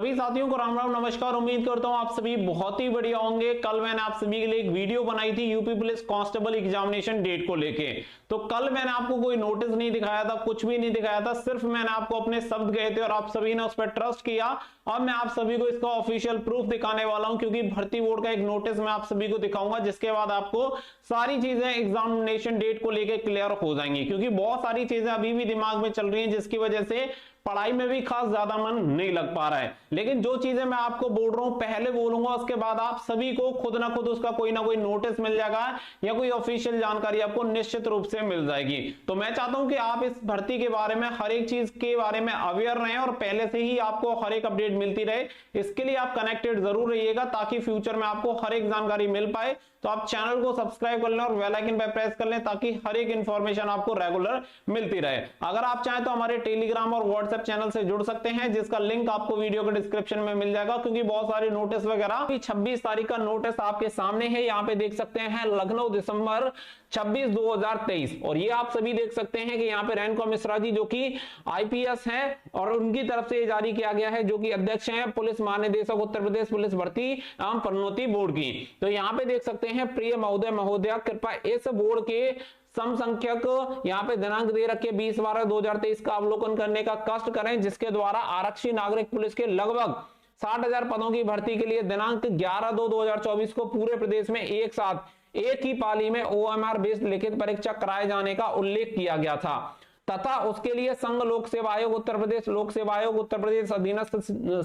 सभी साथियों को राम राम नमस्कार। उम्मीद करता हूं आप सभी बहुत ही बढ़िया होंगे। कल मैंने आप सभी के लिए एक वीडियो बनाई थी UP police constable examination date को लेके। तो कल मैंने आपको कोई नोटिस नहीं दिखाया था, कुछ भी नहीं दिखाया था, सिर्फ मैंने आपको अपने शब्द कहे थे और आप सभी ने उस पर ट्रस्ट किया। अब मैं आप सभी को इसका ऑफिशियल प्रूफ दिखाने वाला हूं, क्योंकि भर्ती बोर्ड का एक नोटिस मैं आप सभी को दिखाऊंगा, जिसके बाद आपको सारी चीजें एग्जामिनेशन डेट को लेकर क्लियर हो जाएंगी। क्योंकि बहुत सारी चीजें अभी भी दिमाग में चल रही हैं, जिसकी वजह से पढ़ाई में भी खास ज्यादा मन नहीं लग पा रहा है। लेकिन जो चीजें मैं आपको बोल रहा हूं पहले बोलूंगा, उसके बाद आप सभी को खुद ना खुद उसका कोई ना कोई नोटिस मिल जाएगा या कोई ऑफिशियल जानकारी आपको निश्चित रूप से मिल जाएगी। तो मैं चाहता हूं कि आप इस भर्ती के बारे में हर एक चीज के बारे में अवेयर रहें और पहले से ही आपको हर एक अपडेट मिलती रहे। इसके लिए आप कनेक्टेड जरूर रहिएगा, ताकि फ्यूचर में आपको हर एक जानकारी मिल पाए। तो आप चैनल को सब्सक्राइब कर लें और बेल आइकन पर प्रेस कर लें, ताकि हर एक इंफॉर्मेशन आपको रेगुलर मिलती रहे। अगर आप चाहें तो हमारे टेलीग्राम और व्हाट्सएप चैनल से जुड़ सकते हैं, जिसका लिंक आपको वीडियो के डिस्क्रिप्शन में मिल जाएगा। क्योंकि बहुत सारे नोटिस वगैरह 26 तारीख का नोटिस आपके सामने है, यहाँ पे देख सकते हैं लखनऊ दिसंबर 26 2023। और ये आप सभी देख सकते हैं कि यहाँ पे रेणुका मिश्रा जी जो कि आईपीएस हैं और उनकी तरफ से जारी किया गया है, जो कि अध्यक्ष हैं पुलिस महानिदेशक उत्तर प्रदेश पुलिस भर्ती एवं प्रोन्नति बोर्ड की। तो यहाँ पे देख सकते हैं, प्रिय महोदय महोदया, कृपया इस बोर्ड के समसंख्यक यहाँ पे दिनांक दे रखे 20/12/2023 का अवलोकन करने का कष्ट करें, जिसके द्वारा आरक्षी नागरिक पुलिस के लगभग 60,000 पदों की भर्ती के लिए दिनांक 11/2/2024 को पूरे प्रदेश में एक साथ एक ही पाली में ओएमआर बेस्ड लिखित परीक्षा कराए जाने का उल्लेख किया गया था, तथा उसके लिए संघ लोक सेवा आयोग उत्तर प्रदेश, लोक सेवा आयोग उत्तर प्रदेश, अधीनस्थ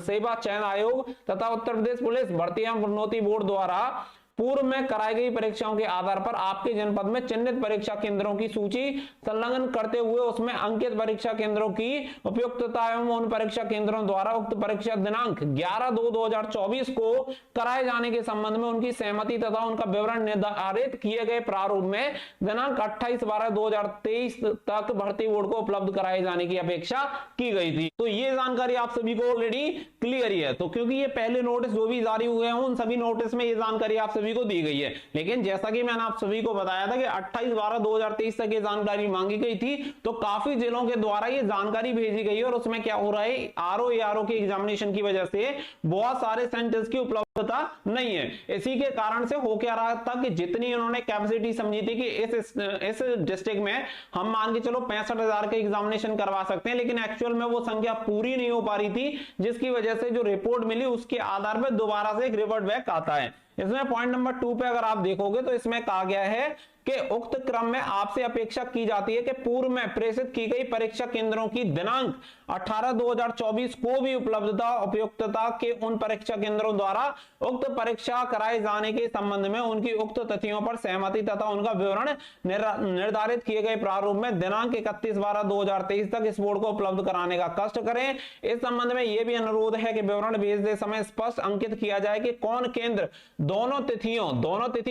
सेवा चयन आयोग तथा उत्तर प्रदेश पुलिस भर्ती एवं प्रोन्नति बोर्ड द्वारा पूर्व में कराई गई परीक्षाओं के आधार पर आपके जनपद में चिन्हित परीक्षा केंद्रों की सूची संलग्न करते हुए उसमें अंकित परीक्षा केंद्रों की उपयुक्तता एवं उन परीक्षा केंद्रों द्वारा उक्त परीक्षा दिनांक 11/2/2024 को कराए जाने के संबंध में उनकी सहमति तथा उनका विवरण निर्धारित किए गए प्रारूप में दिनांक 28/12/2023 तक भर्ती बोर्ड को उपलब्ध कराए जाने की अपेक्षा की गई थी। तो ये जानकारी आप सभी को ऑलरेडी क्लियर ही है। तो क्योंकि ये पहले नोटिस जो भी जारी हुए हैं, उन सभी नोटिस में ये जानकारी आप सभी को दी गई है। लेकिन जैसा कि मैंने आप सभी को बताया था कि 28/12/2023 तक ये जानकारी मांगी गई थी, तो काफी जिलों के द्वारा ये जानकारी भेजी गई है। और उसमें क्या हो रहा है, आरओ एआरओ के एग्जामिनेशन की वजह से बहुत सारे सेंटर्स की उपलब्धता नहीं है। इसी के कारण से हो क्या रहा था कि जितनी उन्होंने कैपेसिटी समझी थी कि इस डिस्ट्रिक्ट में हम मान के चलो 65,000 का एग्जामिनेशन करवा सकते हैं, लेकिन एक्चुअल में वो संख्या पूरी नहीं हो पा रही थी, जिसकी वजह से जो रिपोर्ट मिली उसके आधार पर दोबारा से एक रिवर्ट बैक आता है। इसमें पॉइंट नंबर 2 पे अगर आप देखोगे तो इसमें कहा गया है कि उक्त क्रम में आपसे अपेक्षा की जाती है कि पूर्व में प्रेषित की गई परीक्षा केंद्रों की दिनांक 18/2/2024 को भी उपलब्धता उपयुक्तता के उन परीक्षा केंद्रों द्वारा उक्त परीक्षा कराए जाने के संबंध में उनकी उक्त तिथियों पर सहमति तथा उनका विवरण निर्धारित किए गए प्रारूप में दिनांक 31/12/2023 तक इस बोर्ड को उपलब्ध कराने का कष्ट करें। इस संबंध में यह भी अनुरोध है कि विवरण भेजते समय स्पष्ट अंकित किया जाए कि कौन केंद्र दोनों तिथि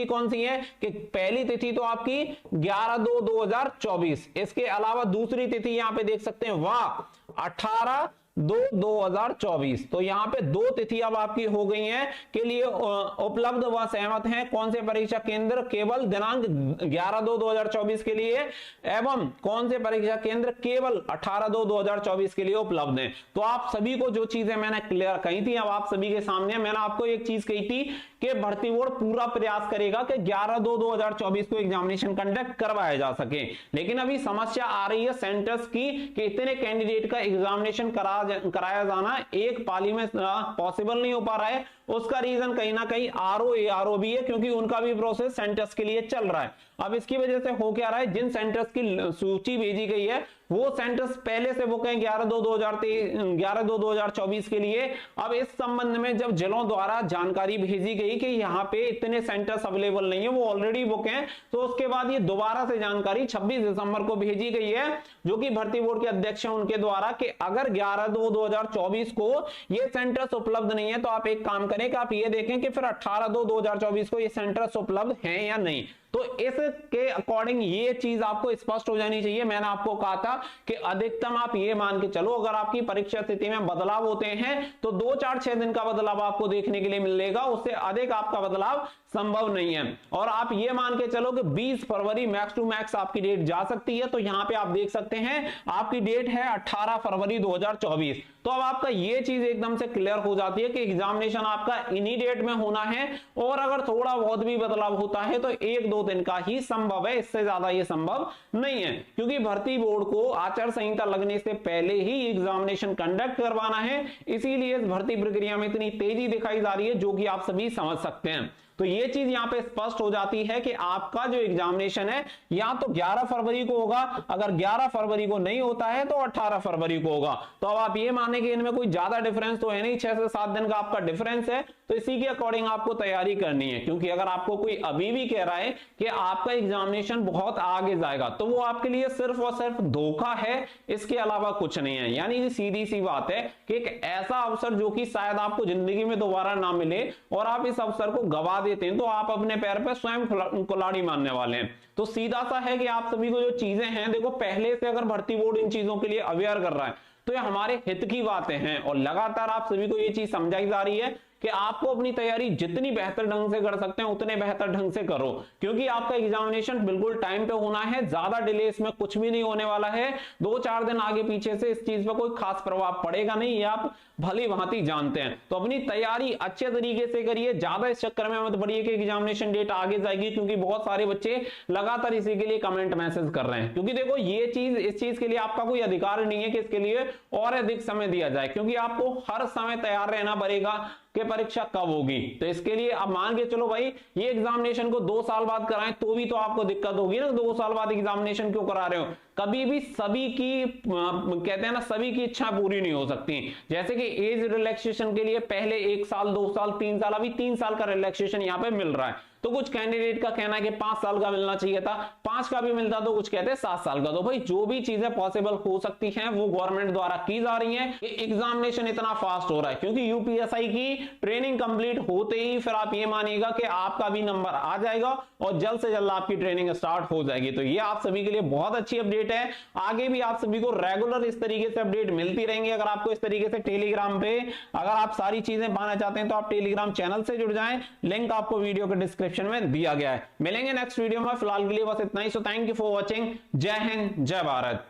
कौन सी है, कि पहली तिथि तो आपकी 11/2/2024, इसके अलावा दूसरी तिथि यहां पे देख सकते हैं वह 18/2/2024। तो यहां पे 2 तिथि अब आपकी हो गई हैं के लिए उपलब्ध व सहमत हैं। कौन से परीक्षा केंद्र केवल दिनांक 11/2/2024 के लिए, एवं कौन से परीक्षा केंद्र केवल 18/2/2024 के लिए उपलब्ध हैं। तो आप सभी को जो चीजें मैंने क्लियर कही थी अब आप सभी के सामने। मैंने आपको एक चीज कही थी कि भर्ती बोर्ड पूरा प्रयास करेगा कि 11/2/2024 को एग्जामिनेशन कंडक्ट करवाया जा सके। लेकिन अभी समस्या आ रही है सेंटर्स की कि इतने कैंडिडेट का एग्जामिनेशन कराया जाना एक पाली में पॉसिबल नहीं हो पा रहा है। उसका रीजन कहीं ना कहीं आरओ एआरओ भी है, क्योंकि उनका भी प्रोसेस सेंटर्स के लिए चल रहा है। अब इसकी वजह से हो क्या रहा है, जिन सेंटर्स की सूची भेजी गई है वो सेंटर्स पहले से बुक हैं 11/2/2024 के लिए। अब इस संबंध में जब जिलों द्वारा जानकारी भेजी गई कि यहाँ पे इतने सेंटर्स अवेलेबल नहीं है, वो ऑलरेडी बुक हैं, तो उसके बाद ये दोबारा से जानकारी 26 दिसंबर को भेजी गई है, जो कि भर्ती बोर्ड के अध्यक्ष हैं उनके द्वारा, कि अगर 11/2/2024 को ये सेंटर्स उपलब्ध नहीं है तो आप एक काम करें कि आप ये देखें कि फिर 18/2/2024 को ये सेंटर्स उपलब्ध हैं या नहीं। तो इसके अकॉर्डिंग ये चीज आपको स्पष्ट हो जानी चाहिए। मैंने आपको कहा था कि अधिकतम आप ये मान के चलो, अगर आपकी परीक्षा स्थिति में बदलाव होते हैं तो 2, 4, 6 दिन का बदलाव आपको देखने के लिए मिलेगा, उससे अधिक आपका बदलाव संभव नहीं है। और आप ये मान के चलो कि 20 फरवरी मैक्स टू मैक्स आपकी डेट जा सकती है। तो यहां पे आप देख सकते हैं आपकी डेट है 18 फरवरी 2024। तो अब आपका ये चीज एकदम से क्लियर हो जाती है कि एग्जामिनेशन आपका इन्हीं डेट में होना है, और अगर थोड़ा बहुत भी बदलाव होता है तो 1-2 दिन का ही संभव है, इससे ज्यादा ये संभव नहीं है, क्योंकि भर्ती बोर्ड को आचार संहिता लगने से पहले ही एग्जामिनेशन कंडक्ट करवाना है। इसीलिए इस भर्ती प्रक्रिया में इतनी तेजी दिखाई जा रही है, जो कि आप सभी समझ सकते हैं। तो ये चीज यहां पे स्पष्ट हो जाती है कि आपका जो एग्जामिनेशन है या तो 11 फरवरी को होगा, अगर 11 फरवरी को नहीं होता है तो 18 फरवरी को होगा। तो अब आप ये माने कि इनमें कोई ज्यादा डिफरेंस तो है नहीं, 6 से 7 दिन का आपका डिफरेंस है। तो इसी के अकॉर्डिंग आपको तैयारी करनी है, क्योंकि अगर आपको कोई अभी भी कह रहा है कि आपका एग्जामिनेशन बहुत आगे जाएगा, तो वो आपके लिए सिर्फ और सिर्फ धोखा है, इसके अलावा कुछ नहीं है। यानी सीधी सी बात है कि एक ऐसा अवसर जो कि शायद आपको जिंदगी में दोबारा ना मिले, और आप इस अवसर को गवा देते हैं तो आप अपने पैर पे स्वयं कुल्हाड़ी मारने वाले हैं। तो सीधा सा है कि आप सभी को जो चीजें हैं, देखो पहले से अगर भर्ती बोर्ड इन चीजों के लिए अवेयर कर रहा है तो ये हमारे हित की बातें हैं, और लगातार आप सभी को ये चीज समझाई जा रही है कि आपको अपनी तैयारी जितनी बेहतर ढंग से कर सकते हैं उतने बेहतर ढंग से करो, क्योंकि आपका एग्जामिनेशन बिल्कुल टाइम पे होना है। ज्यादा डिले इसमें कुछ भी नहीं होने वाला है। 2-4 दिन आगे पीछे से इस चीज पर कोई खास प्रभाव पड़ेगा नहीं, ये आप भली भांति जानते हैं। तो अपनी तैयारी अच्छे तरीके से करिए, ज्यादा इस चक्कर में मत पड़िए कि एग्जामिनेशन डेट आगे जाएगी, क्योंकि बहुत सारे बच्चे लगातार इसी के लिए कमेंट मैसेज कर रहे हैं। क्योंकि देखो ये चीज, इस चीज के लिए आपका कोई अधिकार नहीं है कि इसके लिए और अधिक समय दिया जाए, क्योंकि आपको हर समय तैयार रहना पड़ेगा कि परीक्षा कब होगी। तो इसके लिए अब मान के चलो भाई ये एग्जामिनेशन को 2 साल बाद कराएं तो भी तो आपको दिक्कत होगी ना, 2 साल बाद एग्जामिनेशन क्यों करा रहे हो। कभी भी सभी की कहते हैं ना, सभी की इच्छा पूरी नहीं हो सकती। जैसे कि एज रिलैक्सेशन के लिए पहले 1 साल, 2 साल, 3 साल, अभी 3 साल का रिलैक्सेशन यहाँ पे मिल रहा है। तो कुछ कैंडिडेट का कहना है कि 5 साल का मिलना चाहिए था, 5 का भी मिलता तो कुछ कहते हैं 7 साल का। तो भाई जो भी चीजें पॉसिबल हो सकती हैं वो गवर्नमेंट द्वारा की जा रही हैं। एग्जामिनेशन इतना फास्ट हो रहा है क्योंकि यूपीएसआई की ट्रेनिंग कंप्लीट होते ही फिर आप ये मानिएगा कि आपका भी नंबर आ जाएगा और जल्द से जल्द आपकी ट्रेनिंग स्टार्ट हो जाएगी। तो ये आप सभी के लिए बहुत अच्छी अपडेट है। आगे भी आप सभी को रेगुलर इस तरीके से अपडेट मिलती रहेंगी। अगर आपको इस तरीके से टेलीग्राम पे अगर आप सारी चीजें पाना चाहते हैं तो आप टेलीग्राम चैनल से जुड़ जाएं, लिंक आपको वीडियो के डिस्क्रिप्शन में दिया गया है। मिलेंगे नेक्स्ट वीडियो में, फिलहाल के लिए बस इतना ही। So thank you for watching. Jai Hind, जय भारत।